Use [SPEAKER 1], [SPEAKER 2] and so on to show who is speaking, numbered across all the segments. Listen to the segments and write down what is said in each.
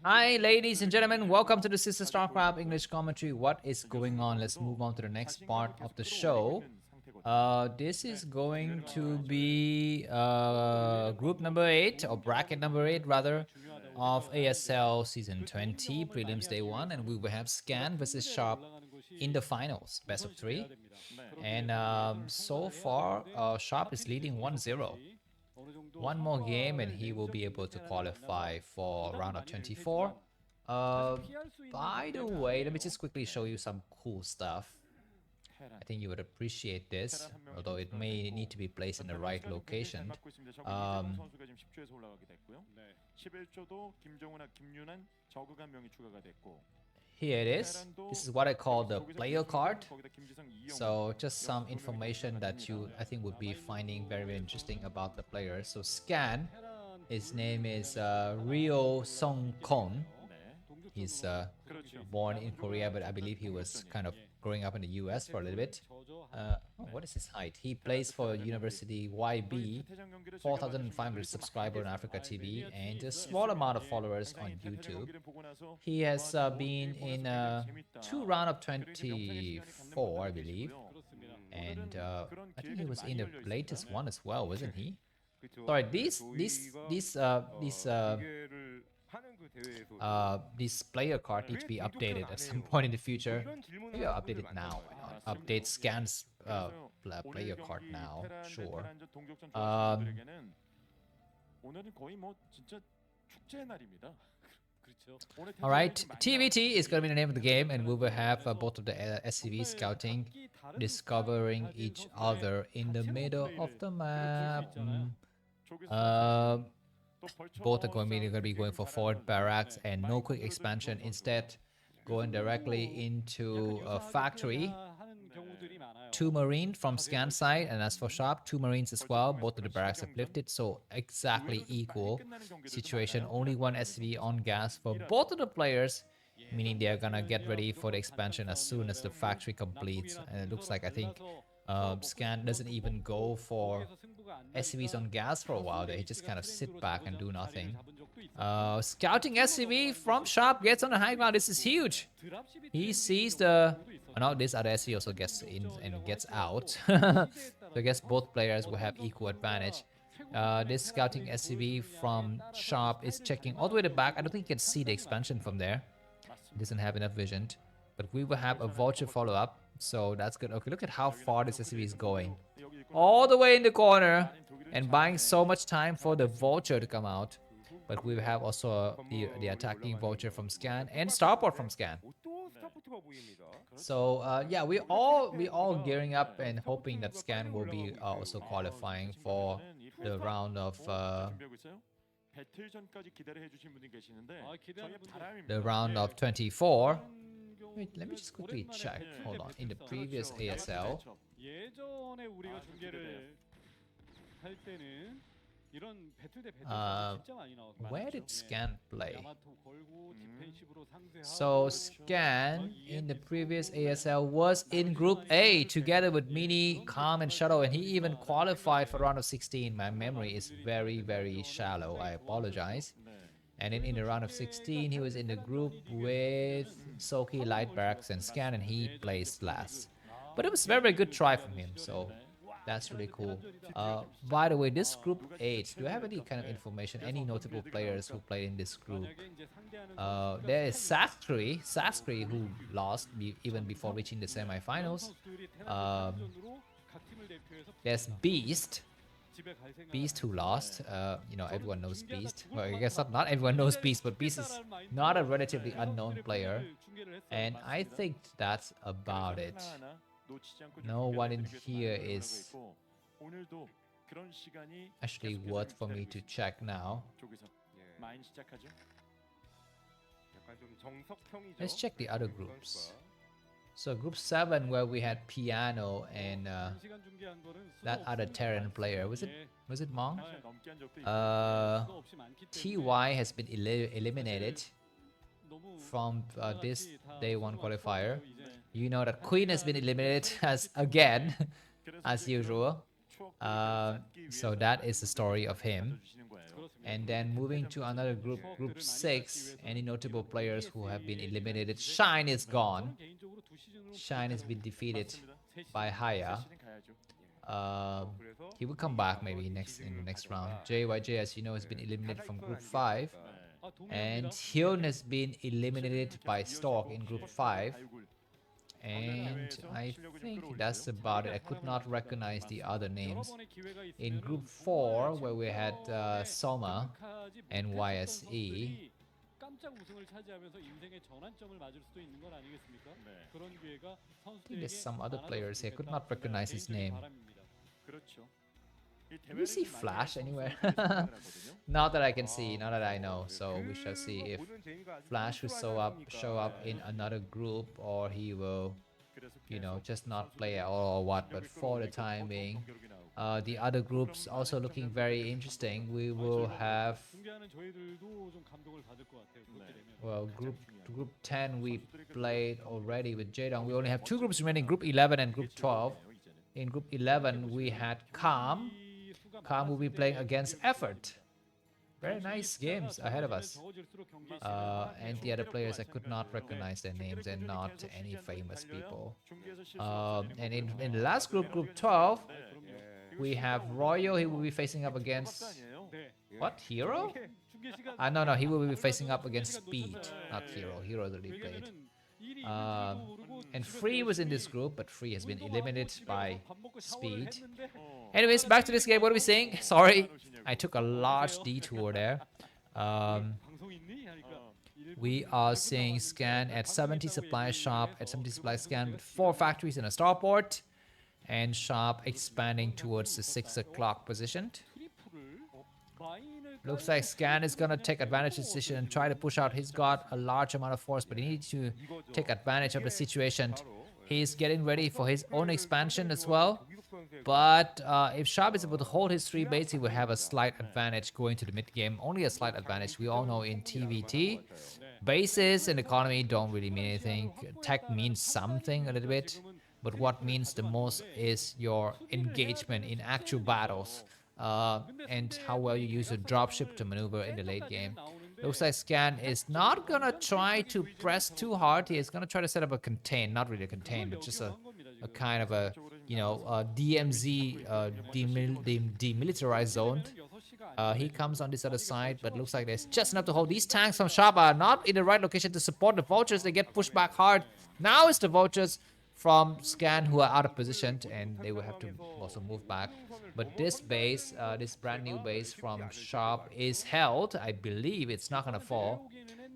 [SPEAKER 1] Hi, ladies and gentlemen. Welcome to the Sister Starcraft English commentary. What is going on? Let's move on to the next part of the show. This is going to be group number 8, or bracket number 8 rather, of ASL Season 20, Prelims Day 1, and we will have Scan versus Sharp in the finals, best of 3. And so far, Sharp is leading 1-0. One more game and he will be able to qualify for round of 24. By the way, let me just quickly show you some cool stuff. I think you would appreciate this, although it may need to be placed in the right location. Here it is. This is what I call the player card. So just some information that you, I think, would be finding very, very interesting about the player. So Scan, his name is Ryo Song-kon. He's born in Korea, but I believe he was kind of growing up in the US for a little bit. What is his height? He plays for University YB, 4,500 subscribers on Africa TV, and a small amount of followers on YouTube. He has been in 2 round of 24, I believe, and I think he was in the latest one as well, wasn't he? Sorry, these player card need to be updated at some point in the future. Maybe I'll update it now. Why not? Update Scan's player card now. Sure. Alright, TvT is going to be the name of the game, and we will have both of the SCVs scouting, discovering each other in the middle of the map. Both are going to be going for forward barracks and no quick expansion, instead going directly into a factory. 2 marine from Scan side, and as for Sharp, 2 marines as well. Both of the barracks have lifted, so exactly equal situation. Only 1 SV on gas for both of the players, meaning they are gonna get ready for the expansion as soon as the factory completes. And it looks like, I think, Scan doesn't even go for SCVs on gas for a while. They just kind of sit back and do nothing. Scouting SCV from Sharp gets on the high ground. This is huge. He sees the... Oh, now this other SCV also gets in and gets out. So I guess both players will have equal advantage. This scouting SCV from Sharp is checking all the way to the back. I don't think he can see the expansion from there. He doesn't have enough vision. But we will have a vulture follow-up, so that's good. Okay, look at how far this SCV is going. All the way in the corner and buying so much time for the vulture to come out. But we have also the attacking vulture from Scan and starport from Scan. So yeah, we all gearing up and hoping that Scan will be also qualifying for the round of the round of 24. Wait, let me just quickly check. Hold on. In the previous ASL, where did Scan play? So Scan in the previous ASL was in Group A together with Mini, Calm, and Shadow, and he even qualified for round of 16. My memory is very, very shallow. I apologize. And then in the round of 16, he was in the group with Soki, Light Barracks, and Scan, and he placed last. But it was a very, very good try from him, so that's really cool. By the way, this group 8, do I have any kind of information, any notable players who played in this group? There is Saskri who lost even before reaching the semifinals. There's Beast who lost. You know, everyone knows Beast. Well, I guess not everyone knows Beast, but Beast is not a relatively unknown player. And I think that's about it. No one in here is actually worth for me to check now. Let's check the other groups. So group 7, where we had Piano and that other Terran player, was it Mong? TY has been eliminated from this day 1 qualifier. You know that Queen has been eliminated as usual. So that is the story of him. And then moving to another group, Group 6, any notable players who have been eliminated. Shine is gone. Shine has been defeated by Haya. He will come back maybe in the next round. JYJ, as you know, has been eliminated from Group 5. And Hyun has been eliminated by Stork in Group 5. And I think that's about it. I could not recognize the other names. In Group 4, where we had Soma and YSE, I think there's some other players here. I could not recognize his name. Do you see Flash anywhere? Not that I can see, not that I know. So we shall see if Flash will show up in another group, or he will, you know, just not play at all or what. But for the time being, the other groups also looking very interesting. We will have, well, group 10 we played already with Jaedong. We only have 2 groups remaining, Group 11 and Group 12. In Group 11 we had Calm. Calm will be playing against Effort. Very nice games ahead of us. And the other players, I could not recognize their names, and not any famous people. And in the last group, Group 12, we have Royal. He will be facing up against... What? Hero? No, he will be facing up against Speed, not Hero. Hero already played. And Free was in this group, but Free has been eliminated by Speed. Anyways, back to this game. What are we saying? Sorry, I took a large detour there. We are seeing Scan at 70 supply, Sharp at 70 supply, Scan with 4 factories and a starport, and Sharp expanding towards the 6 o'clock position. Looks like Scan is gonna take advantage of the situation and try to push out. He's got a large amount of force, but he needs to take advantage of the situation. He's getting ready for his own expansion as well. But if Sharp is able to hold his 3 base, he will have a slight advantage going to the mid game. Only a slight advantage. We all know in TvT, bases and economy don't really mean anything. Tech means something a little bit, but what means the most is your engagement in actual battles. And how well you use your dropship to maneuver in the late game. Looks like Scan is not gonna try to press too hard. He is gonna try to set up a contain, not really a contain, but just a kind of a, you know, DMZ, demilitarized zone. He comes on this other side, but looks like there's just enough to hold. These tanks from Sharp are not in the right location to support the vultures. They get pushed back hard. Now it's the vultures from Scan who are out of position, and they will have to also move back. But this base, this brand new base from Sharp is held. I believe it's not gonna fall.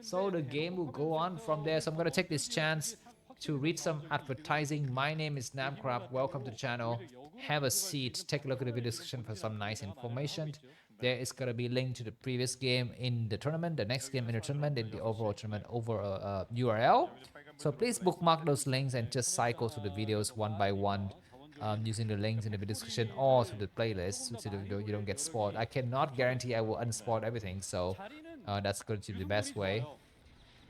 [SPEAKER 1] So the game will go on from there. So I'm gonna take this chance to read some advertising. My name is Namkraft. Welcome to the channel. Have a seat. Take a look at the video description for some nice information. There is gonna be a link to the previous game in the tournament, the next game in the tournament, and the overall tournament over URL. So please bookmark those links and just cycle through the videos one by one, using the links in the video description or through the playlist, so you don't get spoiled. I cannot guarantee I will unspoil everything, so that's going to be the best way.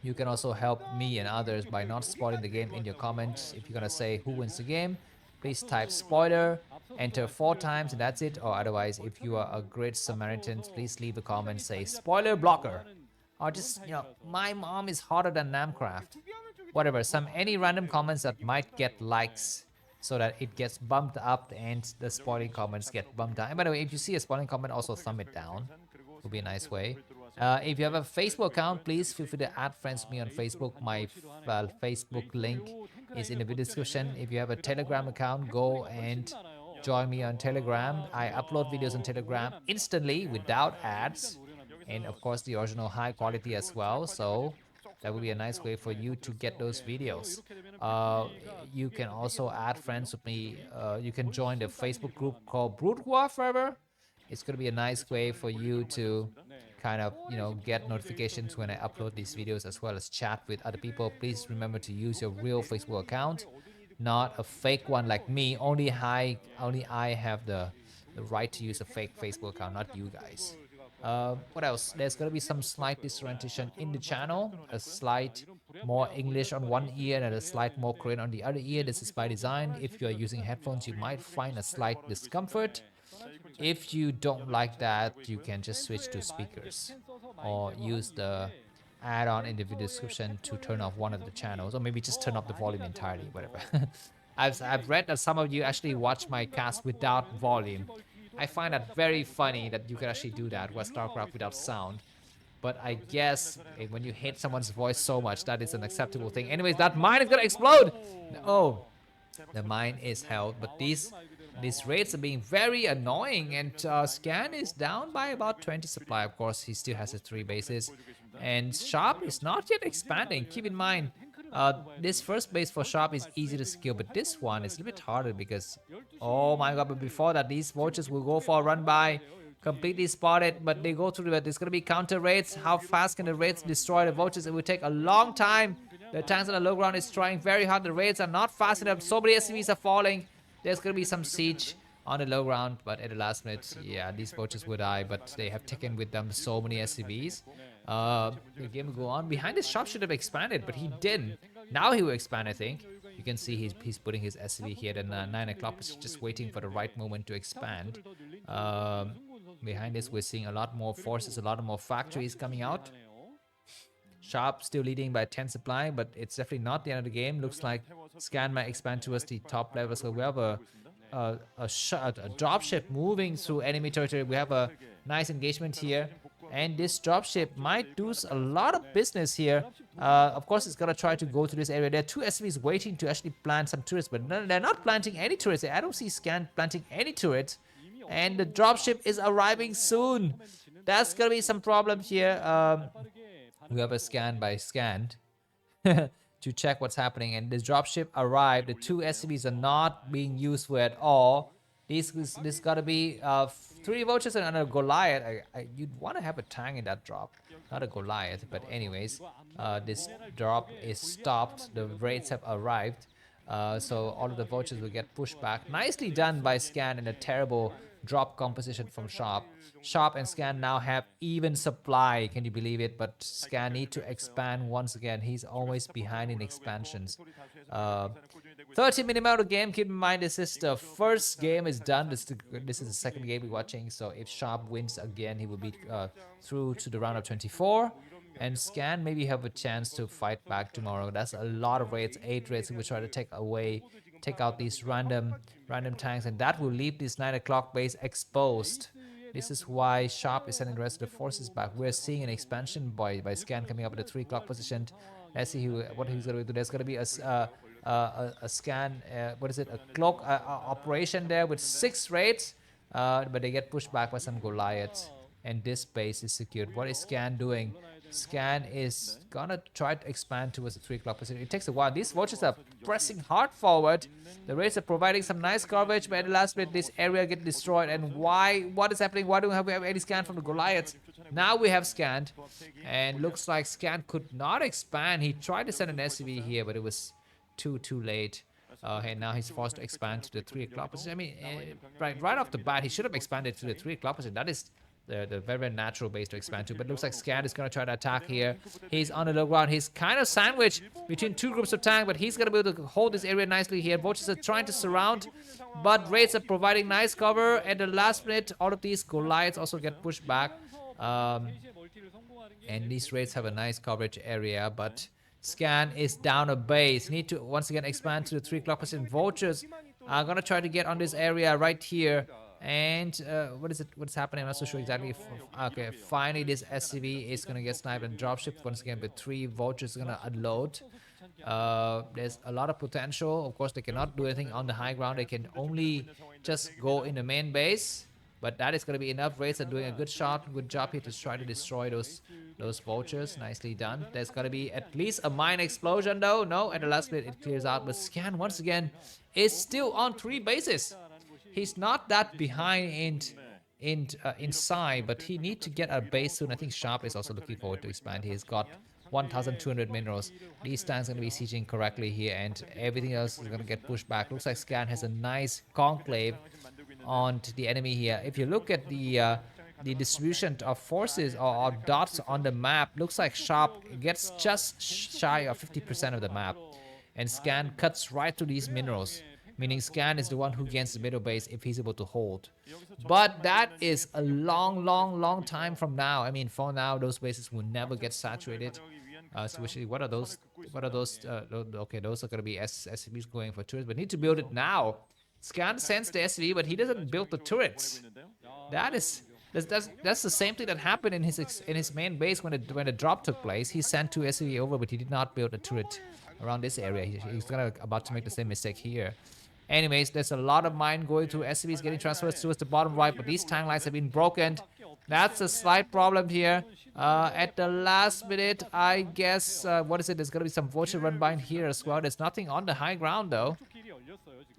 [SPEAKER 1] You can also help me and others by not spoiling the game in your comments. If you're gonna say who wins the game, please type spoiler, enter 4 times, and that's it. Or otherwise, if you are a great Samaritan, please leave a comment, say spoiler blocker, or just, you know, my mom is hotter than Namkraft. Whatever, any random comments that might get likes, so that it gets bumped up and the spoiling comments get bumped down. And by the way, if you see a spoiling comment, also thumb it down. Would be a nice way. If you have a Facebook account, please feel free to add friends to me on Facebook. My Facebook link is in the video description. If you have a Telegram account, go and join me on Telegram. I upload videos on Telegram instantly without ads, and of course the original high quality as well. So that would be a nice way for you to get those videos. You can also add friends with me. You can join the Facebook group called Broodwar forever. It's going to be a nice way for you to kind of, you know, get notifications when I upload these videos, as well as chat with other people. Please remember to use your real Facebook account, not a fake one like me. Only I have the right to use a fake Facebook account, not you guys. What else? There's going to be some slight disorientation in the channel, a slight more English on one ear and a slight more Korean on the other ear. This is by design. If you are using headphones, you might find a slight discomfort. If you don't like that, you can just switch to speakers or use the add-on in the video description to turn off one of the channels, or maybe just turn off the volume entirely, whatever. I've read that some of you actually watch my cast without volume. I find that very funny that you can actually do that with Starcraft without sound. But I guess when you hate someone's voice so much, that is an acceptable thing. Anyways, that mine is gonna explode! Oh, the mine is held, but these raids are being very annoying, and Scan is down by about 20 supply. Of course, he still has his 3 bases, and Sharp is not yet expanding. Keep in mind, this first base for Sharp is easy to secure, but this one is a little bit harder because, oh my god, but before that, these vultures will go for a run by, completely spotted, but they go through. There's gonna be counter raids. How fast can the raids destroy the vultures? It will take a long time. The tanks on the low ground is trying very hard. The raids are not fast enough. So many SCVs are falling. There's gonna be some siege on the low ground, but at the last minute, yeah, these vultures will die, but they have taken with them so many SCVs. The game will go on. Behind this, Sharp should have expanded, but he didn't. Now he will expand, I think. You can see he's putting his SCV here at 9 o'clock, just waiting for the right moment to expand. Behind this, we're seeing a lot more forces, a lot more factories coming out. Sharp still leading by 10 supply, but it's definitely not the end of the game. Looks like Scan might expand towards the top level, so we have a dropship moving through enemy territory. We have a nice engagement here, and this dropship might do a lot of business here. Of course, it's gonna try to go to this area. There are 2 SCVs waiting to actually plant some turrets, but they're not planting any turrets. I don't see Scan planting any turrets, and the dropship is arriving soon. That's gonna be some problem here. We have a scan by scanned to check what's happening, and this dropship arrived. The 2 SCVs are not being useful at all. This gotta be 3 vultures and a Goliath. You'd want to have a tank in that drop, not a Goliath. But anyways, this drop is stopped. The raids have arrived, so all of the vultures will get pushed back. Nicely done by Scan, and a terrible drop composition from Sharp. Sharp and Scan now have even supply. Can you believe it? But Scan need to expand once again. He's always behind in expansions. 30-minute amount of game. Keep in mind, this is the first game is done. This is the second game we're watching. So if Sharp wins again, he will be through to the round of 24. And Scan maybe have a chance to fight back tomorrow. That's a lot of raids. 8 raids. We try to take out these random tanks, and that will leave this 9 o'clock base exposed. This is why Sharp is sending the rest of the forces back. We're seeing an expansion by Scan coming up at the 3 o'clock position. Let's see what he's going to do. There's going to be a Scan, what is it, a cloak operation there with 6 raids, but they get pushed back by some Goliaths, and this base is secured. What is Scan doing? Scan is gonna try to expand towards the 3 o'clock position. It takes a while. These vultures are pressing hard forward. The raids are providing some nice coverage, but at the last minute, this area gets destroyed. And why? What is happening? Why don't we have any scan from the Goliaths? Now we have scanned, and looks like Scan could not expand. He tried to send an SCV here, but it was too late. And now he's forced to expand to the 3 o'clock position. I mean, right off the bat, he should have expanded to the 3 o'clock position. That is the very natural base to expand to, but looks like Scan is going to try to attack here. He's on the low ground. He's kind of sandwiched between 2 groups of tanks, but he's going to be able to hold this area nicely here. Vultures are trying to surround, but raids are providing nice cover. At the last minute, all of these Goliaths also get pushed back, and these raids have a nice coverage area, but Scan is down a base. Need to once again expand to the 3 o'clock position. Vultures are going to try to get on this area right here. And what's happening? I'm not so sure exactly. Okay, finally this SCV is gonna get sniped, and dropship once again with 3 vultures gonna unload. There's a lot of potential. Of course, they cannot do anything on the high ground. They can only just go in the main base, but that is gonna be enough. Raids are doing a good job here to try to destroy those vultures. Nicely done. There's gonna be at least a mine explosion though. No, at the last minute it clears out, but Scan once again is still on 3 bases. He's not that behind inside, but he needs to get a base soon. I think Sharp is also looking forward to expand. He's got 1,200 minerals. These tanks are going to be sieging correctly here, and everything else is going to get pushed back. Looks like Scan has a nice conclave on the enemy here. If you look at the distribution of forces or dots on the map, looks like Sharp gets just shy of 50% of the map, and Scan cuts right through these minerals. meaning Scan is the one who gains the middle base if he's able to hold. But that is a long time from now. I mean, for now, those bases will never get saturated. Especially, what are those? Okay, those are going to be SCVs going for turrets, but need to build it now. Scan sends the SCV, but he doesn't build the turrets. That's the same thing that happened in his main base when the drop took place. He sent 2 SCV over, but he did not build a turret around this area. He's about to make the same mistake here. Anyways, there's a lot of mine going through SCVs getting transferred towards the bottom right, but these tank lines have been broken. That's a slight problem here. At the last minute, I guess, what is it? There's going to be some vulture run by here as well. There's nothing on the high ground, though.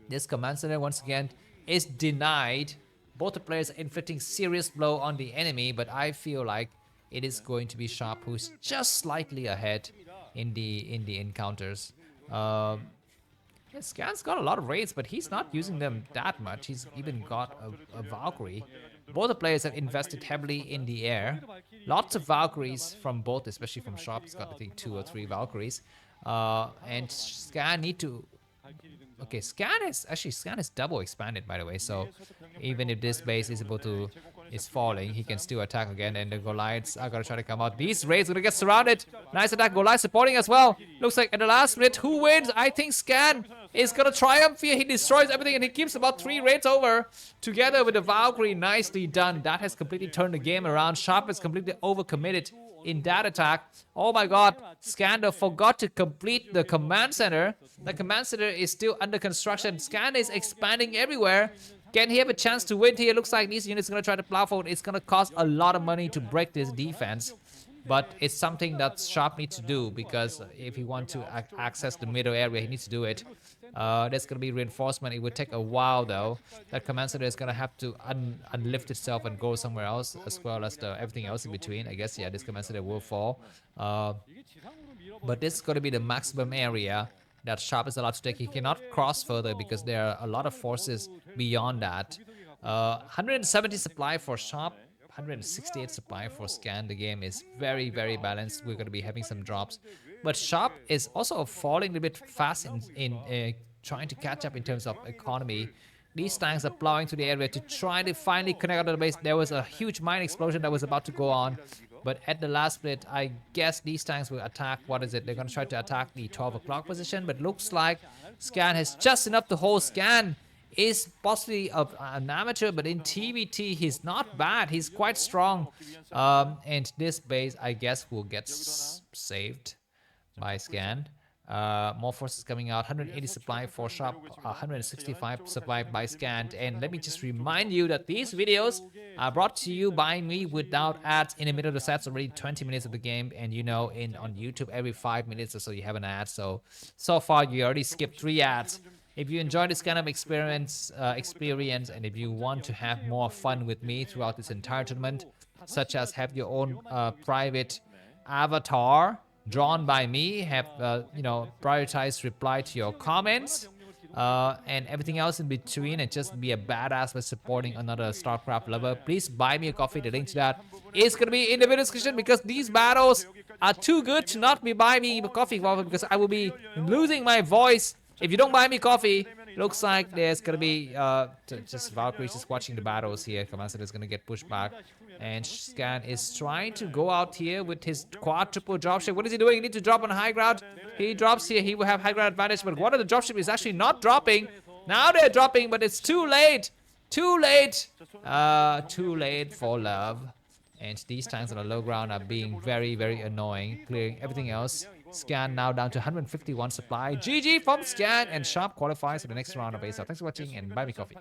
[SPEAKER 1] This command center, once again, is denied. Both the players are inflicting serious blow on the enemy, but I feel like it is going to be Sharp who's just slightly ahead in the encounters. Yeah, Scan's got a lot of raids, but he's not using them that much. He's even got a Valkyrie. Both the players have invested heavily in the air. Lots of Valkyries from both, especially from Sharp. He's got, I think, 2 or 3 Valkyries. And Scan need to... Okay, Scan is double expanded, by the way, so even if this base is falling, he can still attack again, and the Goliaths are gonna try to come out. These raids are gonna get surrounded. Nice attack, Goliath supporting as well. Looks like at the last minute, who wins? I think Scan is gonna triumph here. He destroys everything, and he keeps about 3 raids over together with the Valkyrie. Nicely done. That has completely turned the game around. Sharp is completely overcommitted in that attack. Oh my god, Scan forgot to complete the command center. The command center is still under construction. Scan is expanding everywhere. Can he have a chance to win here? Looks like these units are going to try to plow forward. It's going to cost a lot of money to break this defense. But it's something that Sharp needs to do, because if he wants to access the middle area, he needs to do it. There's going to be reinforcement. It would take a while, though. That command center is going to have to unlift itself and go somewhere else, as well as everything else in between. I guess, yeah, this command center will fall. But this is going to be the maximum area that Sharp is allowed to take. He cannot cross further because there are a lot of forces beyond that. 170 supply for Sharp. 168 supply for Scan. The game is very balanced. We're going to be having some drops, but Sharp is also falling a bit fast in trying to catch up in terms of economy. These tanks are plowing to the area to try to finally connect out to the base. There was a huge mine explosion that was about to go on, but at the last minute, I guess these tanks will attack. What is it? They're going to try to attack the 12 o'clock position, but looks like Scan has just enough to hold. Scan is possibly an amateur, but in TvT, he's not bad. He's quite strong. And this base, I guess, will get saved by Scan. More forces coming out. 180 supply for Sharp, 165 supply by Scan. And let me just remind you that these videos are brought to you by me without ads in the middle of the set. It's already 20 minutes of the game, and you know, on YouTube, every 5 minutes or so you have an ad. So far you already skipped 3 ads. If you enjoy this kind of experience, and if you want to have more fun with me throughout this entire tournament, such as have your own private avatar drawn by me, have prioritized reply to your comments, and everything else in between, and just be a badass by supporting another Starcraft lover, please buy me a coffee. The link to that is going to be in the video description, because these battles are too good to not be buying me a coffee, because I will be losing my voice if you don't buy me coffee. Looks like there's gonna be just Valkyries just watching the battles here. Command Center is gonna get pushed back, and Scan is trying to go out here with his quadruple dropship. What is he doing? He needs to drop on high ground. He drops here. He will have high ground advantage, but one of the dropship is actually not dropping. Now they're dropping, but it's too late. Too late. Too late for love. And these tanks on the low ground are being very annoying, clearing everything else. Scan now down to 151 supply. GG from Scan, and Sharp qualifies for the next round of ASL. Thanks for watching, and buy me coffee.